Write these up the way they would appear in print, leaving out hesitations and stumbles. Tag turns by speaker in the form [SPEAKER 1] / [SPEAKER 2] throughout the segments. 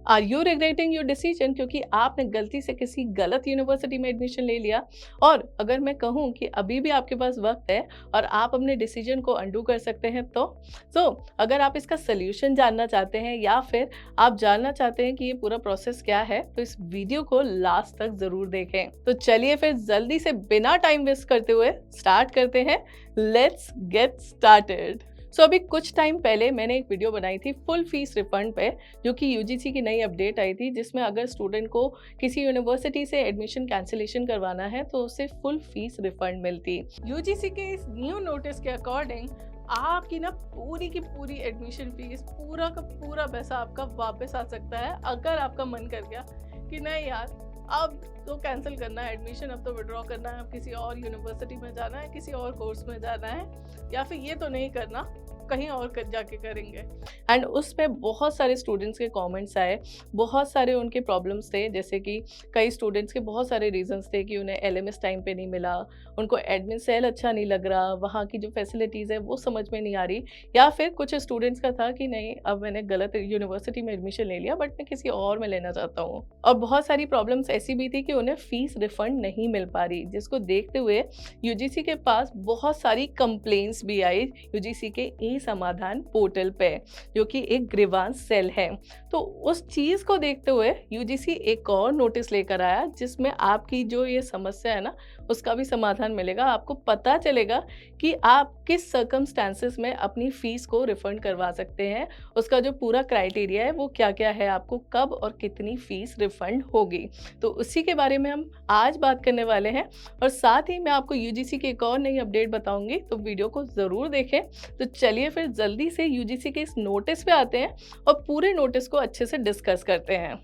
[SPEAKER 1] Are you regretting your decision क्योंकि आपने गलती से किसी गलत यूनिवर्सिटी में एडमिशन ले लिया? और अगर मैं कहूँ कि अभी भी आपके पास वक्त है और आप अपने डिसीजन को अंडू कर सकते हैं तो अगर आप इसका सोल्यूशन जानना चाहते हैं या फिर आप जानना चाहते हैं कि ये पूरा प्रोसेस क्या है, तो इस वीडियो को लास्ट तक जरूर देखें। तो चलिए फिर जल्दी से बिना टाइम वेस्ट करते हुए स्टार्ट करते हैं। Let's get started. अभी कुछ टाइम पहले मैंने एक वीडियो बनाई थी फुल फीस रिफंड पे, जो कि यूजीसी की नई अपडेट आई थी, जिसमें अगर स्टूडेंट को किसी यूनिवर्सिटी से एडमिशन कैंसिलेशन करवाना है तो उसे फुल फीस रिफंड मिलती। यूजीसी के इस न्यू नोटिस के अकॉर्डिंग आपकी ना पूरी की पूरी एडमिशन फीस, पूरा का पूरा पैसा आपका वापस आ सकता है अगर आपका मन कर गया कि नहीं यार अब तो कैंसिल करना है एडमिशन, अब तो विड्रॉ करना है, अब किसी और यूनिवर्सिटी में जाना है, किसी और कोर्स में जाना है, या फिर ये तो नहीं करना, कहीं और जाके करेंगे। एंड उस पे बहुत सारे स्टूडेंट्स के कमेंट्स आए, बहुत सारे उनके प्रॉब्लम्स थे, जैसे कि कई स्टूडेंट्स के बहुत सारे रीजंस थे कि उन्हें एलएमएस टाइम पे नहीं मिला, उनको एडमिन सेल अच्छा नहीं लग रहा, वहाँ की जो फैसिलिटीज़ है वो समझ में नहीं आ रही, या फिर कुछ स्टूडेंट्स का था कि नहीं अब मैंने गलत यूनिवर्सिटी में एडमिशन ले लिया बट मैं किसी और में लेना चाहता हूँ। और बहुत सारी प्रॉब्लम्स ऐसी भी थी कि उन्हें फीस रिफंड नहीं मिल पा रही, जिसको देखते हुए यूजीसी के पास बहुत सारी कंप्लेंट्स भी आई यूजीसी के ई समाधान पोर्टल पे, जो कि एक ग्रीवांस सेल है। तो उस चीज़ को देखते हुए यूजीसी एक और नोटिस लेकर आया, जिसमें आपकी जो ये समस्या है ना उसका भी समाधान मिलेगा। आपको पता चलेगा कि आप किस सर्कमस्टांसेस में अपनी फ़ीस को रिफ़ंड करवा सकते हैं, उसका जो पूरा क्राइटेरिया है वो क्या क्या है, आपको कब और कितनी फ़ीस रिफ़ंड होगी। तो उसी के बारे में हम आज बात करने वाले हैं, और साथ ही मैं आपको यूजीसी की एक और नई अपडेट बताऊंगी, तो वीडियो को ज़रूर देखें। तो चलिए फिर जल्दी से यूजीसी के इस नोटिस पे आते हैं और पूरे नोटिस को अच्छे से डिस्कस करते हैं।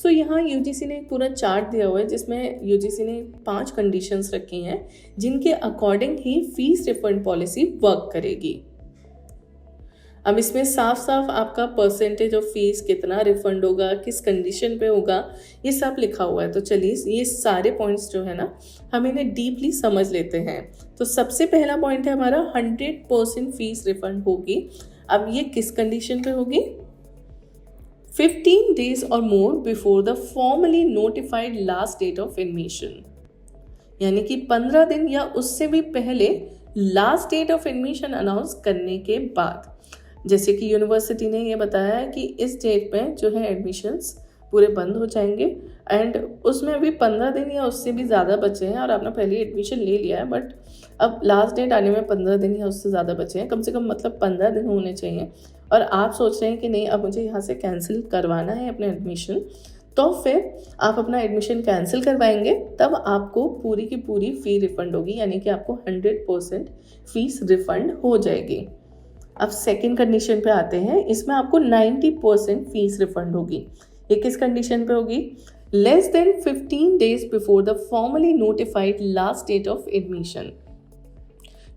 [SPEAKER 1] यहाँ यूजीसी ने एक पूरा चार्ट दिया हुआ है, जिसमें यूजीसी ने 5 कंडीशंस रखी हैं, जिनके अकॉर्डिंग ही फीस रिफंड पॉलिसी वर्क करेगी। अब इसमें साफ साफ आपका परसेंटेज ऑफ फीस, कितना रिफंड होगा, किस कंडीशन पे होगा, ये सब लिखा हुआ है। तो चलिए ये सारे पॉइंट्स जो है ना हम इन्हें डीपली समझ लेते हैं। तो सबसे पहला पॉइंट है हमारा 100% फीस रिफंड होगी। अब ये किस कंडीशन पे होगी? 15 days or more before the formally notified last date of admission, यानी कि 15 दिन या उससे भी पहले last date of admission announce करने के बाद। जैसे कि यूनिवर्सिटी ने ये बताया है कि इस डेट पे जो है एडमिशन्स पूरे बंद हो जाएंगे, एंड उसमें अभी 15 दिन या उससे भी ज़्यादा बचे हैं और आपने पहले एडमिशन ले लिया है, बट अब लास्ट डेट आने में 15 दिन या उससे ज़्यादा बचे हैं, कम से कम मतलब 15 दिन होने चाहिए, और आप सोच रहे हैं कि नहीं अब मुझे यहाँ से कैंसिल करवाना है अपने एडमिशन, तो फिर आप अपना एडमिशन कैंसिल करवाएंगे, तब आपको पूरी की पूरी फ़ी रिफ़ंड होगी, यानी कि आपको 100% फीस रिफ़ंड हो जाएगी। अब सेकेंड कंडीशन पे आते हैं, इसमें आपको 90% फीस रिफ़ंड होगी। ये किस कंडीशन पे होगी? Less than 15 days before the formally notified last date of admission,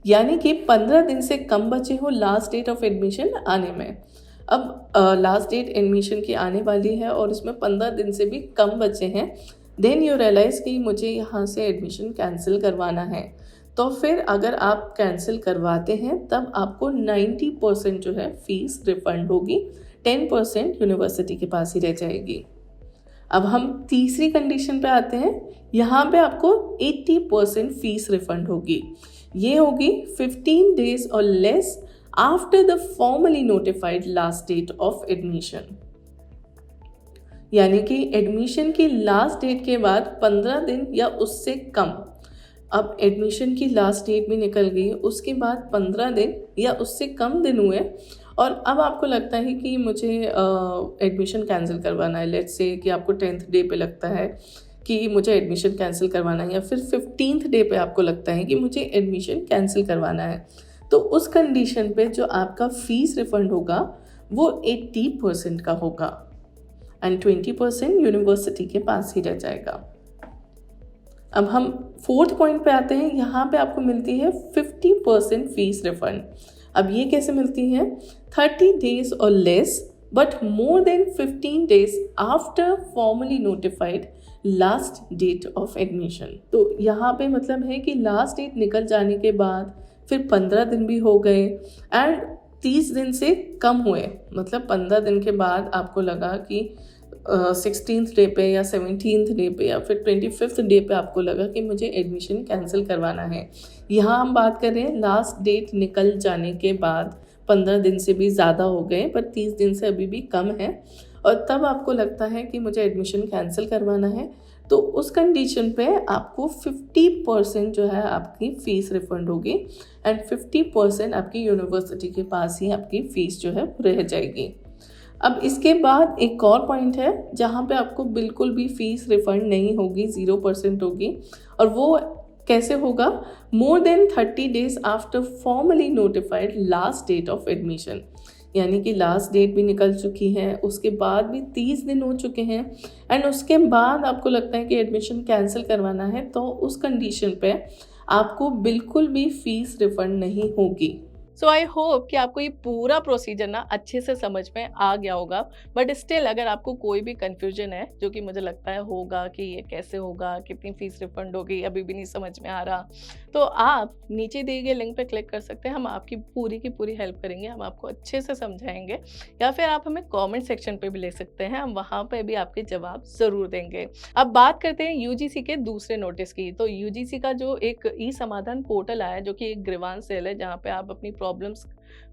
[SPEAKER 1] यानी कि 15 दिन से कम बचे हो लास्ट डेट ऑफ एडमिशन आने में। अब लास्ट डेट एडमिशन की आने वाली है और इसमें 15 दिन से भी कम बचे हैं, देन यू रियलाइज़ कि मुझे यहाँ से एडमिशन कैंसिल करवाना है, तो फिर अगर आप कैंसिल करवाते हैं तब आपको 90% जो है फीस रिफंड होगी, 10% यूनिवर्सिटी के पास ही रह जाएगी। अब हम तीसरी कंडीशन पे आते हैं, यहाँ पे आपको 80% फीस रिफंड होगी। ये होगी 15 days और less after the formally notified last date of admission, यानी कि एडमिशन की लास्ट डेट के बाद 15 दिन या उससे कम। अब एडमिशन की लास्ट डेट भी निकल गई, उसके बाद 15 दिन या उससे कम दिन हुए और अब आपको लगता है कि मुझे एडमिशन कैंसिल करवाना है। लेट्स से कि आपको 10th डे पे लगता है कि मुझे एडमिशन कैंसिल करवाना है, या फिर 15th डे पे आपको लगता है कि मुझे एडमिशन कैंसिल करवाना है, तो उस कंडीशन पे जो आपका फीस रिफंड होगा वो 80% का होगा, एंड 20% यूनिवर्सिटी के पास ही रह जाएगा। अब हम फोर्थ पॉइंट पे आते हैं, यहाँ पे आपको मिलती है 50% फीस रिफंड। अब ये कैसे मिलती है? 30 days और less but more than 15 days after formally notified last date of admission. तो यहाँ पे मतलब है कि लास्ट डेट निकल जाने के बाद फिर 15 दिन भी हो गए, एंड 30 दिन से कम हुए, मतलब 15 दिन के बाद आपको लगा कि 16th डे पे या 17th डे पे या फिर 25th डे पे आपको लगा कि मुझे एडमिशन कैंसिल करवाना है। यहाँ हम बात कर रहे हैं लास्ट डेट निकल जाने के बाद 15 दिन से भी ज़्यादा हो गए, पर 30 दिन से अभी भी कम है, और तब आपको लगता है कि मुझे एडमिशन कैंसिल करवाना है, तो उस कंडीशन पे आपको 50% जो है आपकी फ़ीस रिफ़ंड होगी एंड 50% आपकी यूनिवर्सिटी के पास ही आपकी फ़ीस जो है रह जाएगी। अब इसके बाद एक और पॉइंट है जहाँ पे आपको बिल्कुल भी फ़ीस रिफ़ंड नहीं होगी, 0% होगी, और वो कैसे होगा? More than 30 days after formally notified last date of admission, यानी कि लास्ट डेट भी निकल चुकी है, उसके बाद भी 30 दिन हो चुके हैं एंड उसके बाद आपको लगता है कि एडमिशन कैंसिल करवाना है, तो उस कंडीशन पे आपको बिल्कुल भी फ़ीस रिफ़ंड नहीं होगी। सो आई होप कि आपको ये पूरा प्रोसीजर ना अच्छे से समझ में आ गया होगा, बट स्टिल अगर आपको कोई भी कन्फ्यूजन है, जो कि मुझे लगता है होगा कि ये कैसे होगा, कितनी फ़ीस रिफ़ंड होगी, अभी भी नहीं समझ में आ रहा, तो आप नीचे दिए गए लिंक पे क्लिक कर सकते हैं। हम आपकी पूरी की पूरी हेल्प करेंगे, हम आपको अच्छे से समझाएंगे, या फिर आप हमें कमेंट सेक्शन पे भी ले सकते हैं, हम वहाँ पे भी आपके जवाब ज़रूर देंगे। अब बात करते हैं यूजीसी के दूसरे नोटिस की। तो यूजीसी का जो एक ई समाधान पोर्टल आया, जो कि एक ग्रीवांस सेल है, जहाँ पे आप अपनी प्रॉब्लम्स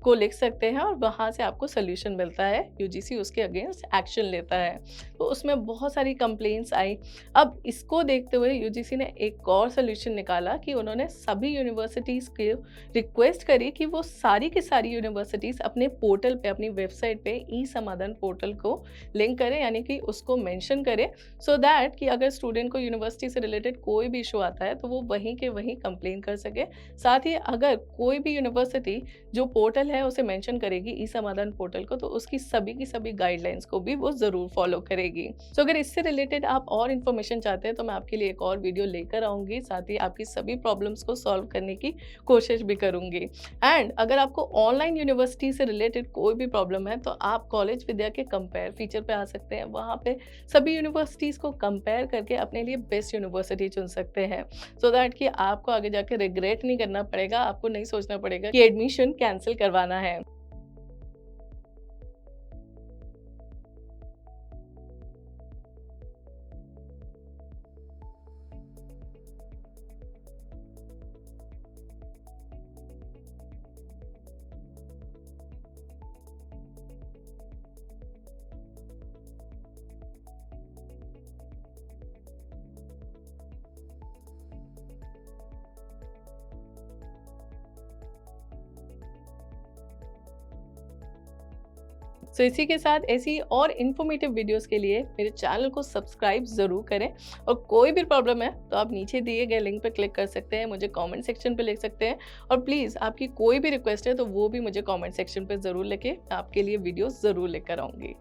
[SPEAKER 1] को लिख सकते हैं और वहाँ से आपको सोल्यूशन मिलता है, यूजीसी उसके अगेंस्ट एक्शन लेता है। तो उसमें बहुत सारी कंप्लेंट्स आई। अब इसको देखते हुए यूजीसी ने एक और सोल्यूशन निकाला कि उन्होंने सभी यूनिवर्सिटीज़ को रिक्वेस्ट करी कि वो सारी की सारी यूनिवर्सिटीज़ अपने पोर्टल पे, अपनी वेबसाइट पे ई समाधान पोर्टल को लिंक करें, यानी कि उसको मेंशन करें, सो दैट कि अगर स्टूडेंट को यूनिवर्सिटी से रिलेटेड कोई भी इशू आता है तो वो वहीं के वहीं कंप्लेन कर सके। साथ ही अगर कोई भी यूनिवर्सिटी जो पोर्टल है उसे मेंशन करेगी ई समाधान पोर्टल को, तो उसकी सभी की सभी गाइडलाइंस को भी वो ज़रूर फॉलो करेगी। सो अगर इससे रिलेटेड आप और इन्फॉर्मेशन चाहते हैं तो मैं आपके लिए एक और वीडियो लेकर आऊँगी, साथ ही आपकी सभी प्रॉब्लम्स को सॉल्व करने की कोशिश भी करूँगी। एंड अगर आपको ऑनलाइन यूनिवर्सिटी से रिलेटेड कोई भी प्रॉब्लम है तो आप कॉलेज विद्या के कंपेयर फीचर पे आ सकते हैं। वहाँ पे सभी यूनिवर्सिटीज़ को कंपेयर करके अपने लिए बेस्ट यूनिवर्सिटी चुन सकते हैं, सो दैट कि आपको आगे जाके रिग्रेट नहीं करना पड़ेगा, आपको नहीं सोचना पड़ेगा कि एडमिशन कैंसिल करवाना है। सो इसी के साथ ऐसी और इन्फॉर्मेटिव वीडियोस के लिए मेरे चैनल को सब्सक्राइब ज़रूर करें, और कोई भी प्रॉब्लम है तो आप नीचे दिए गए लिंक पे क्लिक कर सकते हैं, मुझे कमेंट सेक्शन पे लिख सकते हैं, और प्लीज़ आपकी कोई भी रिक्वेस्ट है तो वो भी मुझे कमेंट सेक्शन पे ज़रूर लिखें, आपके लिए वीडियो ज़रूर लेकर आऊँगी।